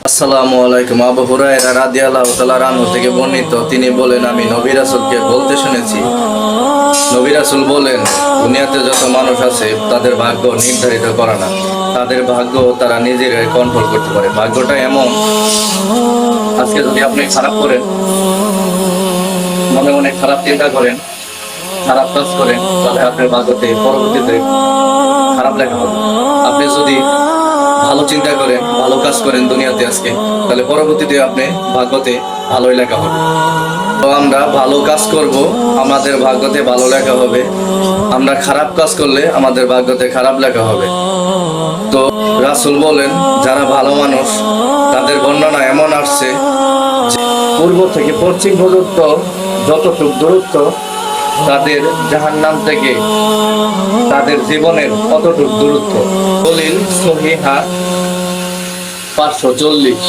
আসসালামু আলাইকুম। আবু হুরায়রা রাদিয়াল্লাহু তাআলা আনহু থেকে বর্ণিত, তিনি বলেন, আমি নবী রাসূলকে বলতে শুনেছি, নবী রাসূল বলেন, দুনিয়াতে যত মানুষ আছে তাদের ভাগ্য নির্ধারিত করা না, তাদের ভাগ্য তারা নিজেরাই কন্ট্রোল করতে পারে। ভাগ্যটা এমন, আজকে যদি আপনি খারাপ করেন, মনে মনে খারাপ চিন্তা করেন, খারাপ কাজ করেন, তাহলে আপনার ভাগ্যতে পরবর্তীতে খারাপ লেখা হবে। আপনি যদি ভালো চিন্তা করেন, ভালো কাজ করেন দুনিয়াতে আজকে, তাহলে পরবর্তীতে আপনি ভাগ্যতে ভালোই লেখা হবে। তো আমরা ভালো কাজ করব, আমাদের ভাগ্যতে ভালো লেখা হবে। আমরা খারাপ কাজ করলে আমাদের ভাগ্যতে খারাপ লেখা হবে। তো রাসূল বলেন, যারা ভালো মানুষ তাদের বর্ণনা এমন আসছে যে পূর্ব থেকে পশ্চিম পর্যন্ত যতটুকু দূরত্ব, তাদের জাহান্নাম থেকে তাদের জীবনের কতটুকু দূরত্ব। দলিল সহিহা 540।